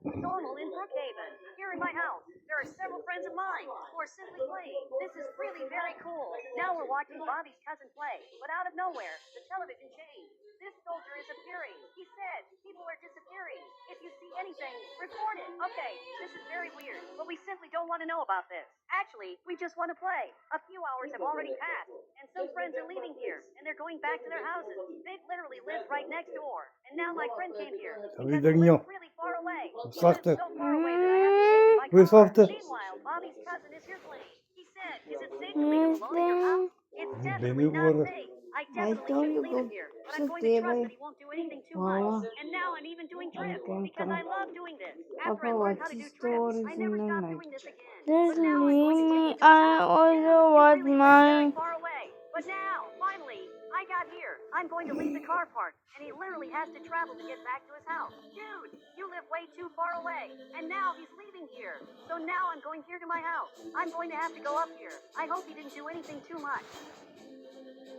It's normal in Brookhaven. Here in my house, there are several friends of mine who are simply playing. This is really very cool. Now we're watching Bobby's cousin play, but out of nowhere, the television changed. This soldier is appearing. He said, people are disappearing. If you see anything, report it. Okay, this is very weird, but we simply don't want to know about this. Actually, we just want to play. A few hours have already passed, and some friends are leaving here, and they're going back to their houses. They literally live right next door. And now my friend came here because he lives really far away. He lives so far away that I have to take him by car. Meanwhile, Bobby's cousin is here playing. He said, is it safe to leave him alone in your house? It's definitely not safe. I definitely shouldn't leave him here, but I'm going to trust that he won't do anything too much. And now I'm even doing trips because I love doing this. After I learned how to do trips, I never stopped doing this again. Just But now I'm going to take leave me. him to his I house. also Dude, you want really live very mine. far away. But now, finally, I got here. I'm going to leave the car parked, and he literally has to travel to get back to his house. Dude, you live way too far away, and now he's leaving here. So now I'm going here to my house. I'm going to have to go up here. I hope he didn't do anything too much.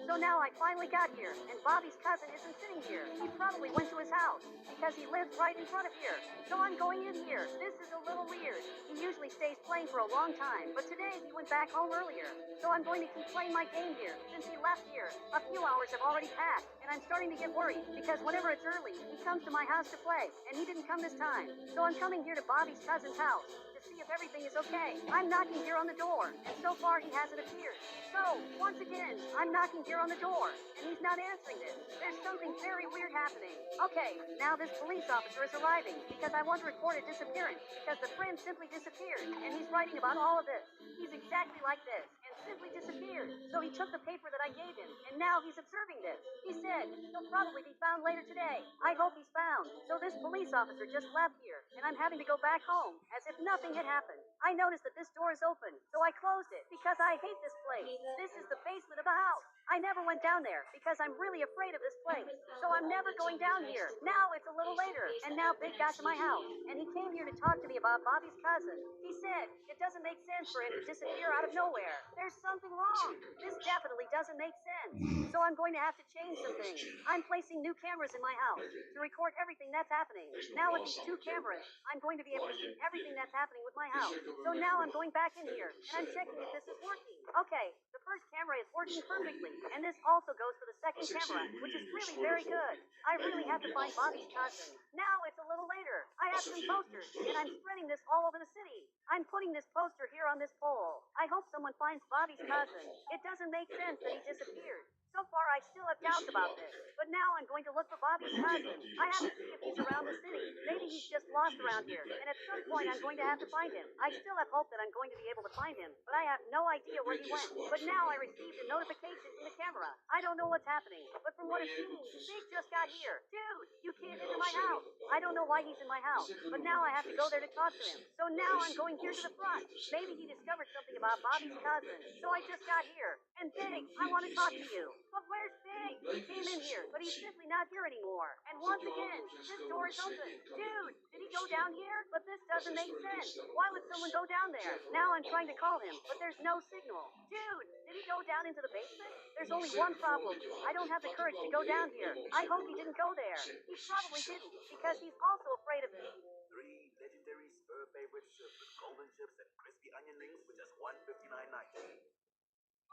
So now I finally got here, and Bobby's cousin isn't sitting here. He probably went to his house, because he lives right in front of here. So I'm going in here. This is a little weird. He usually stays playing for a long time, but today he went back home earlier. So I'm going to keep playing my game here, since he left here. A few hours have already passed, and I'm starting to get worried, because whenever it's early, he comes to my house to play, and he didn't come this time. So I'm coming here to Bobby's cousin's house to see if everything is okay. I'm knocking here on the door, and so far he hasn't appeared. So, once again, I'm knocking here on the door, and he's not answering this. There's something very weird happening. Okay, now this police officer is arriving, because I want to report a disappearance, because the friend simply disappeared, and he's writing about all of this. He's exactly like this, and simply disappeared. So he took the paper that I gave him, and now he's observing this. He said he'll probably be found later today. I hope he's found. So this police officer just left here, and I'm having to go back home, as if nothing had happened. I noticed that this door is open, so I closed it, because I hate this place. This is the basement of the house. I never went down there because I'm really afraid of this place. So I'm never going down here. Now it's a little later, and now Big got to my house, and he came here to talk to me about Bobby's cousin. He said it doesn't make sense for him to disappear out of nowhere. There's something wrong. This definitely doesn't make sense. So I'm going to have to change some things. I'm placing new cameras in my house to record everything that's happening. Now with these two cameras, I'm going to be able to see everything that's happening with my house. So now I'm going back in here, and I'm checking if this is working. Okay, the first camera is working perfectly, and this also goes for the second camera, which is really very good. I really have to find Bobby's cousin. Now it's a little later. I have some posters, and I'm spreading this all over the city. I'm putting this poster here on this pole. I hope someone finds Bobby's cousin. It doesn't make sense that he disappeared. So far, I still have doubts about this, but now I'm going to look for Bobby's cousin. I have to see if he's around the city. Maybe he's just lost around here, and at some point I'm going to have to find him. I still have hope that I'm going to be able to find him, but I have no idea where he went. But now I received a notification from the camera. I don't know what's happening, but from what it seems, Big just got here. Dude, you can't enter my house. I don't know why he's in my house, but now I have to go there to talk to him. So now I'm going here to the front. Maybe he discovered something about Bobby's cousin. So I just got here. And Big, I want to talk to you. But where's Big? He came in here, but he's simply not here anymore. And once again, this door is open. Dude, did he go down here? But this doesn't make sense. Why would someone go down there? Now I'm trying to call him, but there's no signal. Dude, did he go down into the basement? There's only one problem. I don't have the courage to go down here. I hope he didn't go there. He probably didn't, because he's also afraid of me. 3 legendary spur favorites served with golden chips and crispy onion rings for just $1.59.90.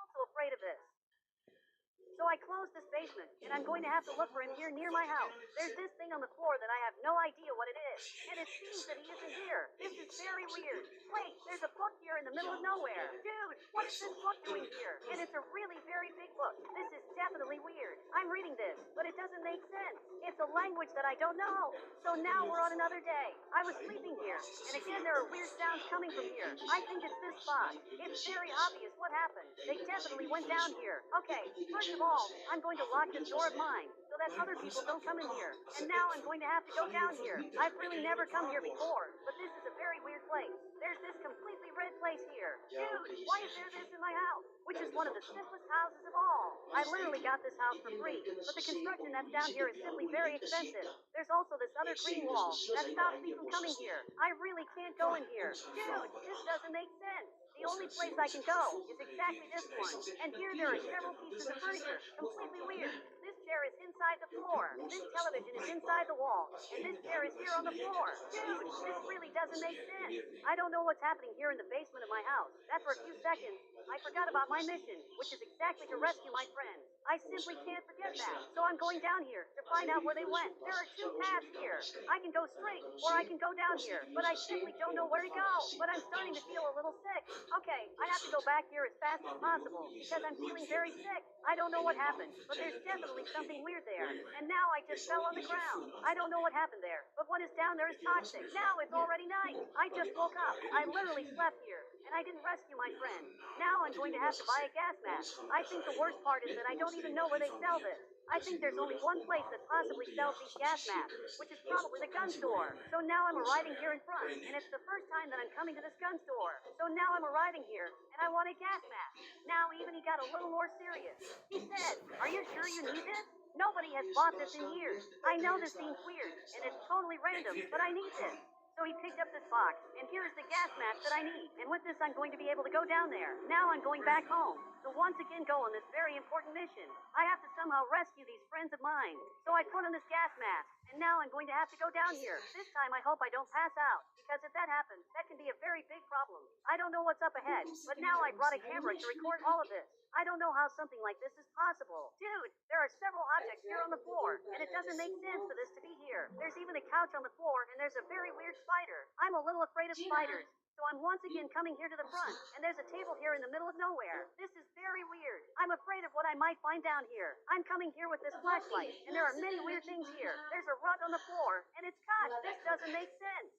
Also afraid of this. So I closed this basement, and I'm going to have to look for him here near my house. There's this thing on the floor that I have no idea what it is, and it seems that he isn't here. This is very weird. Wait, there's a book here in the middle of nowhere. Dude, what is this book doing here? And it's a really very big book. This is definitely weird. I'm reading this, but it doesn't make sense. It's a language that I don't know. So now we're on another day. I was sleeping here, and again there are weird sounds coming from here. I think it's this spot. It's very obvious what happened. They definitely went down here. Okay, first of all, I'm going to lock this door of mine so that other people don't come in here. And now I'm going to have to go down here. I've really never come here before, but this is a very weird place. There's this completely red place here. Dude, why is there this in my house? Which is one of the simplest houses of all. I literally got this house for free, but the construction that's down here is simply very expensive. There's also this other green wall that stops me from coming here. I really can't go in here. Dude, this doesn't make sense. The only place I can go is exactly this one. And here there are several pieces of furniture. Completely weird. This chair is inside the floor. This television is inside the wall. And this chair is here on the floor. Dude, this doesn't make sense. I don't know what's happening here in the basement of my house. That for a few seconds, I forgot about my mission, which is exactly to rescue my friends. I simply can't forget that. So I'm going down here to find out where they went. There are two paths here. I can go straight, or I can go down here, but I simply don't know where to go. But I'm starting to feel a little sick. Okay, I have to go back here as fast as possible, because I'm feeling very sick. I don't know what happened, but there's definitely something weird there. And now I just fell on the ground. I don't know what happened there, but what is down there is toxic. Now it's already night. I just woke up. I literally slept here, and I didn't rescue my friend. Now I'm going to have to buy a gas mask. I think the worst part is that I don't even know where they sell this. I think there's only one place that possibly sells these gas masks, which is probably the gun store. So now I'm arriving here in front, and it's the first time that I'm coming to this gun store. So now I'm arriving here, and I want a gas mask. Now even he got a little more serious. He said, "Are you sure you need this? Nobody has bought this in years. I know this seems weird, and it's totally random, but I need this." So he picked up this box, and here's the gas mask that I need. And with this, I'm going to be able to go down there. Now I'm going back home to once again go on this very important mission. I have to somehow rescue these friends of mine. So I put on this gas mask, and now I'm going to have to go down here. This time I hope I don't pass out, because if that happens, that can be a very big problem. I don't know what's up ahead, but now I brought a camera to record all of this. I don't know how something like this is possible. Dude, there are several objects here on the floor, and it doesn't make sense for this to be here. There's even a couch on the floor, and there's a very weird spider. I'm a little afraid of spiders. So I'm once again coming here to the front, and there's a table here in the middle of nowhere. This is very weird. I'm afraid of what I might find down here. I'm coming here with this flashlight, and there are many weird things here. There's a rug on the floor, and it's cut. This doesn't make sense.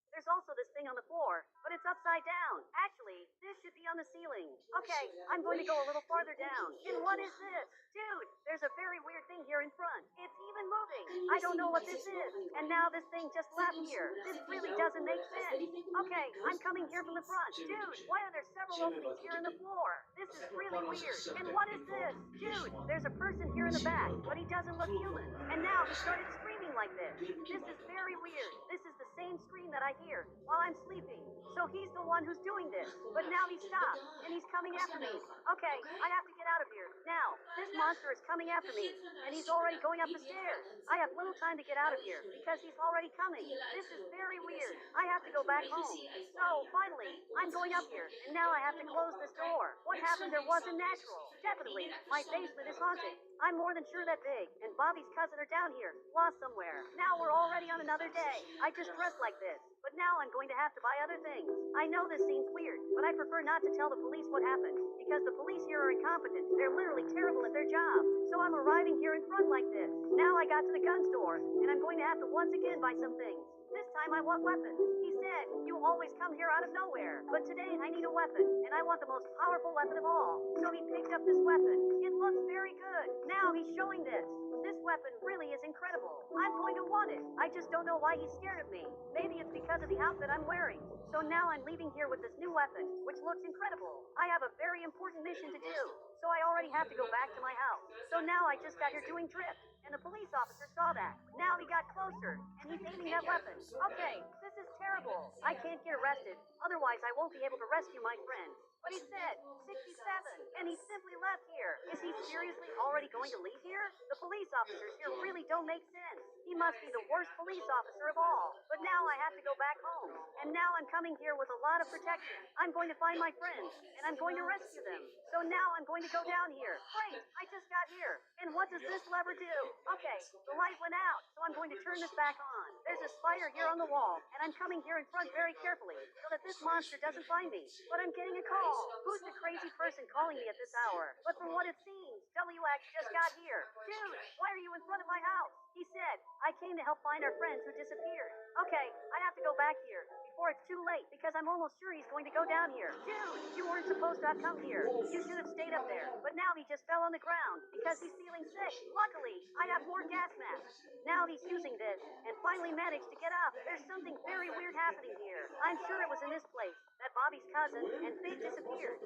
There's also this thing on the floor, but it's upside down. Actually, this should be on the ceiling. Okay, I'm going to go a little farther down. And what is this? Dude, there's a very weird thing here in front. It's even moving. I don't know what this is. And now this thing just left here. This really doesn't make sense. Okay, I'm coming here from the front. Dude, why are there several openings here in the floor? This is really weird. And what is this? Dude, there's a person here in the back, but he doesn't look human. And now he started screaming like this. This is very weird. This is the same scream that I hear while I'm sleeping. So he's the one who's doing this. But now he stopped, and he's coming after me. Okay, I have to get out of here. Now, this monster is coming after me, and he's already going up the stairs. I have little time to get out of here, because he's already coming. This is very weird. I have to go back home. So, finally, I'm going up here, and now I have to close this door. What happened there wasn't natural. Definitely, my basement is haunted. I'm more than sure that Big and Bobby's cousin are down here, lost somewhere. Now we're already on another day. I just dressed like this, but now I'm going to have to buy other things. I know this seems weird, but I prefer not to tell the police what happened, because the police here are incompetent. They're literally terrible at their job. So I'm arriving here in front like this. Now I got to the gun store, and I'm going to have to once again buy some things. This time I want weapons. He said, "You always come here out of nowhere. But today I need a weapon, and I want the most powerful weapon of all." So he picked up this weapon. It looks very good. Now he's showing this. This weapon really is incredible. I'm going to want it. I just don't know why he's scared of me. Maybe it's because of the outfit I'm wearing. So now I'm leaving here with this new weapon, which looks incredible. I have a very important mission to do, so I already have to go back to my house. So now I just got here doing drift, and the police officer saw that. Now he got closer, and he's aiming that weapon. Okay, this is terrible. I can't get arrested, otherwise I won't be able to rescue my friend. But he said 67, and he simply left here. Is he seriously already going to leave here? The police officers here really don't make sense. He must be the worst police officer of all. But now I have to go back home. And now I'm coming here with a lot of protection. I'm going to find my friends, and I'm going to rescue them. So now I'm going to go down here. Wait, I just got here. And what does this lever do? Okay, the light went out, so I'm going to turn this back on. There's a spider here on the wall, and I'm coming here in front very carefully so that this monster doesn't find me. But I'm getting a call. Who's the crazy person calling me at this hour? But from what it seems, WX just got here. Dude, why are you in front of my house? He said, "I came to help find our friends who disappeared." Okay, I have to go back here before it's too late, because I'm almost sure he's going to go down here. Dude, you weren't supposed to have come here. You should have stayed up there. But now he just fell on the ground because he's feeling sick. Luckily, I have more gas masks. Now he's using this and finally managed to get up. There's something very weird happening here. I'm sure it was in this place that Bobby's cousin and Big disappeared.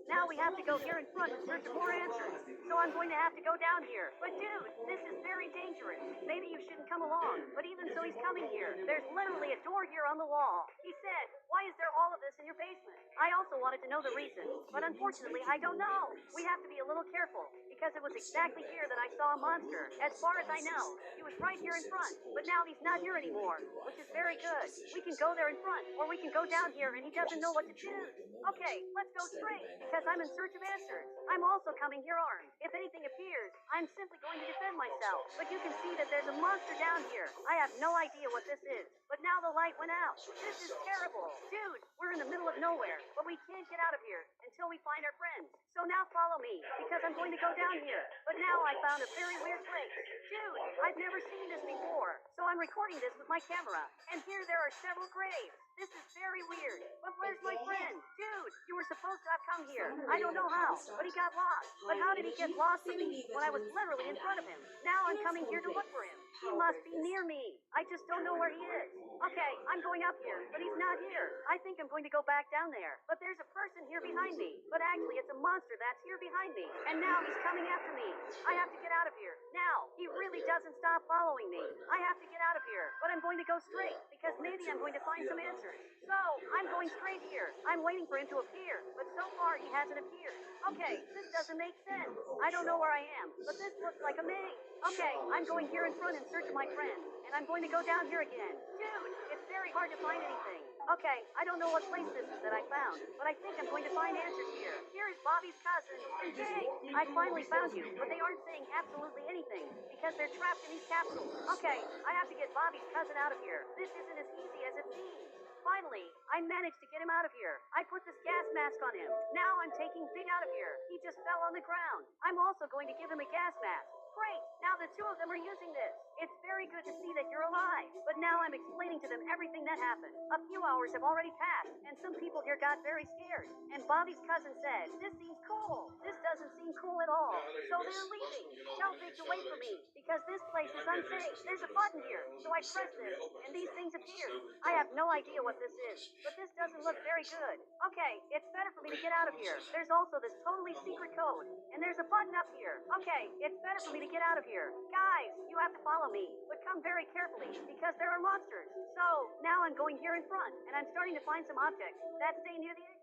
Now we have to go here in front in search of more answers. So I'm going to have to go down here. But dude, this is very dangerous. Maybe you shouldn't come along. But even so, he's coming living here. There's literally a door here on the wall. He said, why is there all of this in your basement? I also wanted to know the reason, but unfortunately I don't know. We have to be a little careful, because it was exactly here that I saw a monster. As far as I know, he was right here in front, but now he's not here anymore, which is very good. We can go there in front, or we can go down here and he doesn't know what to choose. Okay, let's go straight, because I'm in search of answers. I'm also coming here armed. If anything appears, I'm simply going to defend myself. But you can see that there's a monster down here. I have no idea what this is, but now the light went out. This is terrible. Dude, we're in the middle of nowhere, but we can't get out of here until we find our friends. So now follow me, because I'm going to go down here. But now I found a very weird place. Dude, I've never seen this before, so I'm recording this with my camera. And here there are several graves. This is very weird. But where's my friend? Dude, you were supposed to have come here. I don't know how, but he got lost. But how did he get lost from me when I was literally in front of him? Now I'm coming here to look for him. He must be near me. I just don't know where he is. Okay, I'm going up here, but he's not here. I think I'm going to go back down there. But there's a person here behind me. But actually, it's a monster that's here behind me. And now he's coming after me. I have to get out of here. Now, he really doesn't stop following me. I have to get out of here. But I'm going to go straight, because maybe I'm going to find some answers. So, I'm going straight here. I'm waiting for him to appear, but so far he hasn't appeared. Okay, this doesn't make sense. I don't know where I am, but this looks like a maze. Okay, I'm going here in front in search of my friend, and I'm going to go down here again. Dude, it's very hard to find anything. Okay, I don't know what place this is that I found, but I think I'm going to find answers here. Here is Bobby's cousin, and Jay. I finally found you, but they aren't saying absolutely anything, because they're trapped in these capsules. Okay, I have to get Bobby's cousin out of here. This isn't as easy as it seems. Finally, I managed to get him out of here. I put this gas mask on him. Now I'm taking Big out of here. He just fell on the ground. I'm also going to give him a gas mask. Great, now the two of them are using this. It's very good to see that you're alive, but now I'm explaining to them everything that happened. A few hours have already passed, and some people here got very scared. And Bobby's cousin said, this seems cool. This doesn't seem cool at all. So they're leaving. Tell Big to wait for me, because this place is unsafe. There's a button here, so I press this, and these things appear. I have no idea what this is, but this doesn't look very good. Okay, it's better for me to get out of here. There's also this totally secret code, and there's a button up here. Okay, it's better for me to get out of here. Guys, you have to follow me, but come very carefully, because there are monsters. So, now I'm going here in front, and I'm starting to find some objects that stay near the edge.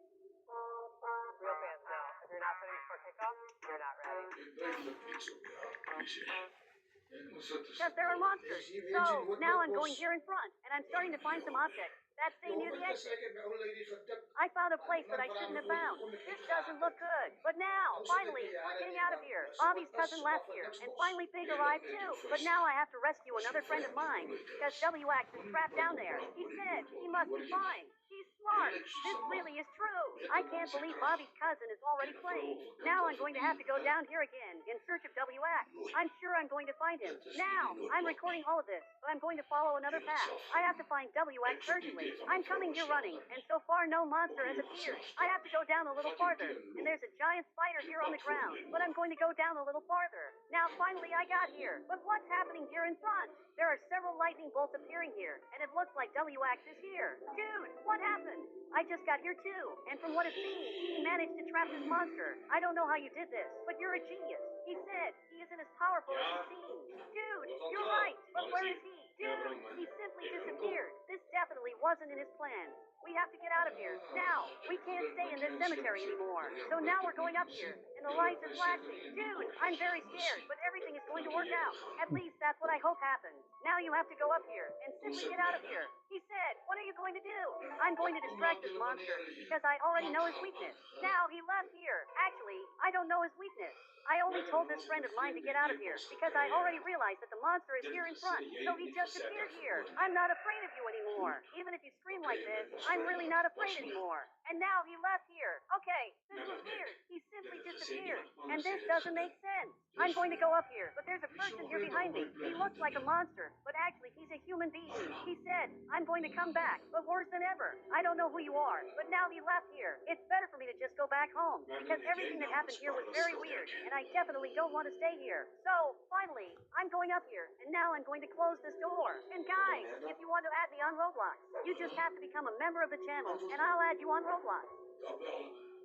Real fans know. If you're not ready before kickoff, you're not ready. Because there are monsters. So, now I'm going here in front, and I'm starting to find some objects that stay near the exit. I found a place that I shouldn't have found. This doesn't look good. But now, finally, we're getting out of here. Bobby's cousin left here, and finally Big arrived too. But now I have to rescue another friend of mine, because W-Ax is trapped down there. He said he must be fine. He's smart. This really is true. I can't believe Bobby's cousin is already playing. Now I'm going to have to go down here again in search of W-Ax. I'm sure I'm going to find him. Now, I'm recording all of this, but I'm going to follow another path. I have to find W-Ax urgently. I'm coming here running, and so far no monster has appeared. I have to go down a little farther, and there's a giant spider here on the ground, but I'm going to go down a little farther. Now finally I got here, but what's happening here in front? There are several lightning bolts appearing here, and it looks like W-Ax is here. Dude, what happened? I just got here too, and from what it seems, he managed to trap this monster. I don't know how you did this, but you're a genius. He said he isn't as powerful as he seems. Dude, you're right, but where is he? Dude, he simply disappeared. This definitely wasn't in his plan. We have to get out of here. Now, we can't stay in this cemetery anymore. So now we're going up here, and the lights are flashing. Dude, I'm very scared, but everything is going to work out. At least that's what I hope happens. Now you have to go up here, and simply get out of here. He said, what are you going to do? I'm going to distract this monster, because I already know his weakness. Now he left here. Actually, I don't know his weakness. I only told this friend of mine to get out of here, because I already realized that the monster is here in front, so he just appeared here. I'm not afraid of you anymore. Even if you scream like this, I'm really not afraid anymore. And now he left here. Okay, this was weird. He simply disappeared. And this doesn't make sense. I'm going to go up here, but there's a person here behind me. He looks like a monster, but actually he's a human being. He said, I'm going to come back, but worse than ever. I don't know who you are, but now he left here. It's better for me to just go back home, because everything that happened here was very weird, and I definitely don't want to stay here. So, finally, I'm going up here, and now I'm going to close this door. And guys, if you want to add me on Roblox, you just have to become a member of the channel, and I'll add you on Roblox.